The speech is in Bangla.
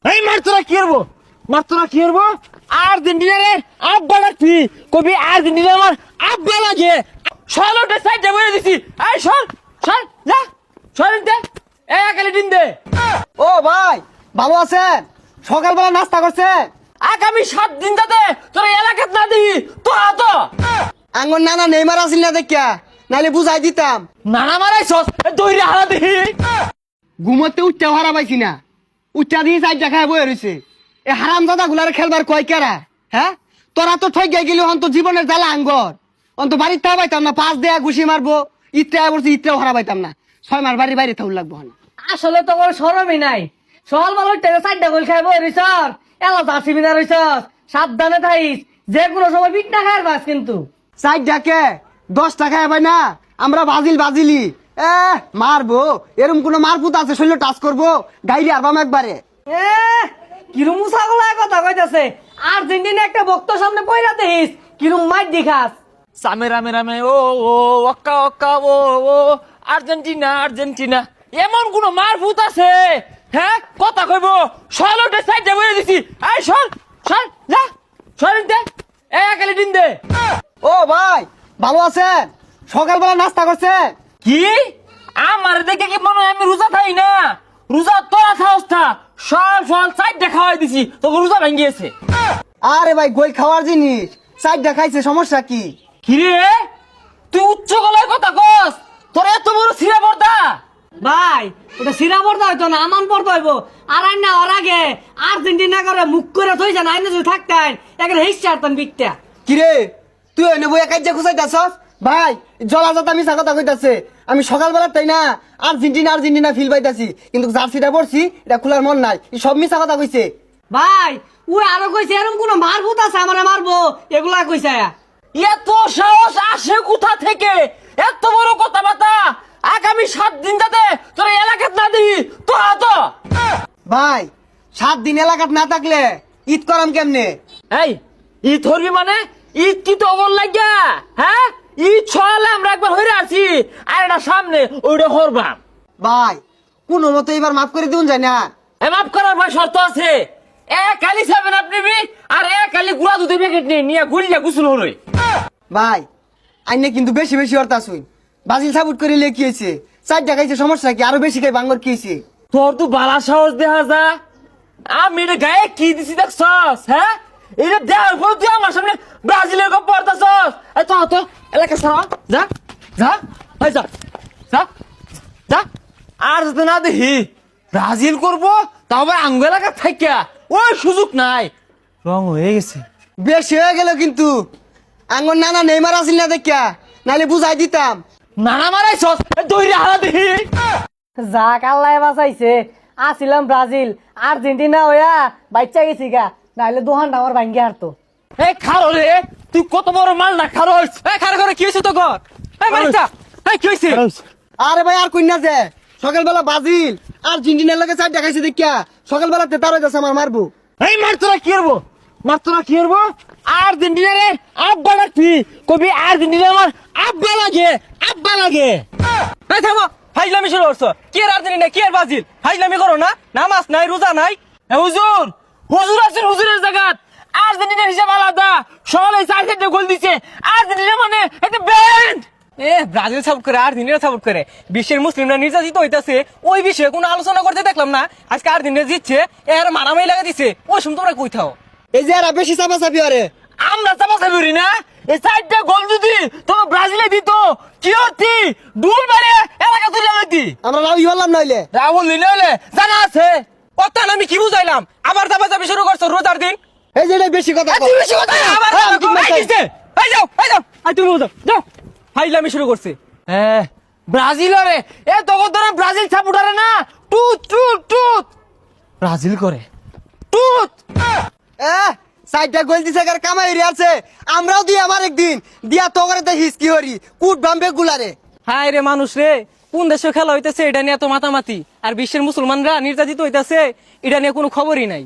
এই মারতোরা কি করবো? মারতোরা কি করবো? আর্জেন্টিনারে আব্বা লাগছি, কবি আর্জেন্টিনা আমার আব্বা লাগে। সলোটা সাইডে বলে দিছি। এই সর সর যা সরেন দে, একালি দিন দে। ও ভাই, ভালো আছেন? সকালবেলা নাস্তা করছেন? আগামী 7 দিন যাতে তোর এলাকাত না দিই তো আতো আঙ্গন নানা নেইমার আসিল না দেখিয়া, নাইলে বুঝাই দিতাম। নানা মারাইছস দইরা হারা দিহি। ঘুমোতে উচ্চা হারা পাইছি না, উচ্চা দিয়ে চাই দেখায় বয়ে রয়েছে। এ হারাম দাদা গুলার খেলবার কয় কেরা? হ্যাঁ, তোরা তো ঠই গিয়ে গেলি অন্ত জীবনের জ্বালা আঙ্গর। অন্ত বাড়িতে পাইতাম না, 5 দেয়া ঘুষি মারবো, ইত্রা বলছি ইত্রাও হারা পাইতাম না। 6 মাস বাড়ি বাইরে থাকুন লাগবো। আসলে তো কোনো সরমই নাই। সকাল বেলা টেনে 4টা গোল খাইব রিসর এলা জার্সি বিনা রইছস। সাবধানে থাইস, যে কোনো সময় বিট না খাইর বাস কিন্তু। চাই ডাকে 10 টাকা ভাই না, আমরা বাজিলি মারবো। এরম কোন মারপুত আছে শৈল টাচ করবো গাইলে আরবাম একবারে। এ কিরম মুসাগুলা কথা কইতাছে। আর্জেন্টিনা একটা বক্ত সামনে পয়রা দেখিস কিরম মাইর দেখাস। সামে রামে রামে ও ও ওক্কা ওক্কা ও ও আর্জেন্টিনা আর্জেন্টিনা এমন কোন মারফুত আছে? হ্যাঁ কথা কইব সলোটা সাইডে বলে দিছি। এই সর সর যা সরেন দে, একালি দিন দে। ও ভাই, ভালো আছেন? সকালবেলা নাস্তা করছেন? কি আমার দেখে কি মনে হয় আমি রোজা থাই না? রোজা তোরা খাওস না, সব সব সাইডে খাওয়াই দিছি, তোকে রোজা ভাঙ্গিয়েছে। আরে ভাই, গোল খাওয়ার জিনিস, চাই দেখাইছে, সমস্যা কি? কিরে তুই উচ্চ গলায় কথা কস? তোর এত বড় ছিঁড়া পর্দা? ভাই এটা সিরা পড়তে হইতো না, আমান পড়তে হইব। আর আইন না ওর আগে আর্জেন্টিনা করে মুখ করে থই যান, আইনে যদি থাকতেন একটা হেস চারতেন বিকটা। কিরে তুই ওই নেবো একাই যে খুঁজাইতাছস? ভাই জলাজাত আমি কথা কইতাছে। আমি সকালবেলা তাই না আর্জেন্টিনা ফিল পাইতাছি, কিন্তু জার্সিটা পড়ছি এটা খোলার মন নাই। এই সব মিছা কথা কইছে। ভাই ওই আরো কইছে এরকম কোন মারভূত আছে আমারে মারবো, এগুলা কইছে। এত সাহস আসে কোথা থেকে? এত বড় কথাবার্তা আগামী 7 দিন যাতে তোর এলাকাত না দিই তো আতো। ভাই 7 দিন এলাকাত না থাকলে ঈদ করাম কেমনে? এই ঈদ ধরবি মানে ঈদ কি তো অগর লাগিয়া? হ্যাঁ ঈদ ছড়ালে আমরা একবার হইরে আছি, আর এটা সামনে ওইটা হরবাম। ভাই কোনো মতো এবার মাফ করে দিন যায় না? মাফ করার ভাই শর্ত আছে। কালি 7 আপ নিবি আর কালি গুড়া দুধের প্যাকেট নিয়ে গুলিয়া গুছুল হলই। ভাই আইনে কিন্তু বেশি অর্থ আসুন। বাজিল সাবুট করে লেখিয়েছে, 4 টাকাইছে, সমস্যা কি? আরো বেশি খাই বাঙ্গর কিয়েছে। তোর তো বালা সাহস দেখা যা। আমি এটা গায়ে কি দিছি দেখছস? হ্যাঁ এটা দেওয়ার পর তুই আমার সামনে ব্রাজিলের গপ পড়তাছস। এই তো তো এলাকা সারা যা যা এই যা যা যা। আর যাতে না দেখি ব্রাজিল করবো, তাও আবার আঙ্গ এলাকা থাকিয়া ওই সুযোগ নাই। রং হয়ে গেছে, বেশি হয়ে গেল কিন্তু। আঙ্গর নানা নেইমার আসিল না দেখিয়া, নাইলে বুঝাই দিতাম। নানা মারাইছস দইরে হারা দেখি। যাক আল্লাহ বাঁচাইছে। আসিলাম ব্রাজিল, আর্জেন্টিনা হইয়া বাচ্চা গেছি গা, নাইলে দোহানটা আমার ভাঙ্গি হারতো। এই খারো রে, তুই কত বড় মাল না খারো। এই খারো করে কি হয়েছে তো ঘর? এই মারিচা এই কি হয়েছে? আরে ভাই আর কইনা যে সকালবেলা বাজিল আর্জেন্টিনার লগে 4 টাকাইছে দেখিয়া সকালবেলা তেতার হয়ে যাচ্ছে আমার মারবো। এই মারতোরা কি করবো? মারতোরা কি করবো? আর্জেন্টিনারে আব্বা লাগছি, কবি আর্জেন্টিনা আমার আব্বা লাগে আব্বা লাগে। এই থামো, ফাইজলামি শুরু করছো। কি আর আর্জেন্টিনা কি আর ব্রাজিল? ফাইজলামি করো না, নামাজ নাই রোজা নাই। হুজুর হুজুর আছেন, হুজুরের জায়গাত আর্জেন্টিনার হিসাব আলাদা। সবাই 4 গোল দিছে, আর্জেন্টিনা মানে একটা ব্যান্ড। ব্রাজিল সাপোর্ট করে আর্জেন্টিনা সাপোর্ট করে বিশ্বের মুসলিমরা নির্যাতিত হইতাছে, ওই বিষয়ে কোনো আলোচনা করতে দেখলাম না। আজকে আর্জেন্টিনা জিতছে, এর মারামারি লাগা দিছে, ওই সময় তোমরা কই থাও? এই যে এরা বেশি চাপাচাপি আরে আমরা চাপাচাপি করি না। এই 4 গোল যদি তোমার ব্রাজিলে দিত কি হতি? ডুল মেরে এলাকা তুলে লইতি। আমরা রাও হলাম নইলে। রাহুল নিলে জানা আছে কথা আমি কি বুঝাইলাম? আবার চাপাচাপি শুরু করছো রোজার দিন। এই যে এটা বেশি কথা কও। তুই বেশি কথা আবার হ্যাঁ, আমি ঠিক এই কিসে? এই যাও এই যাও, আই তুমি বুঝাও যাও। ফাইজলামি শুরু করছে। হ্যাঁ ব্রাজিল রে এ তখন ধরে ব্রাজিল সাপোর্টারে না টুত টুত টুত ব্রাজিল করে টুত। 4 গোল দিছে কার কামাই রে আছে। আমরাও দি আমার একদিন দিয়া তো করে দেখিস কি হরি কুট বাম্বে গুলারে। হায় রে মানুষ রে, কোন দেশে খেলা হইতেছে এটা নিয়ে এত মাতামাতি, আর বিশ্বের মুসলমানরা নির্যাতিত হইতেছে এটা নিয়ে কোনো খবরই নাই।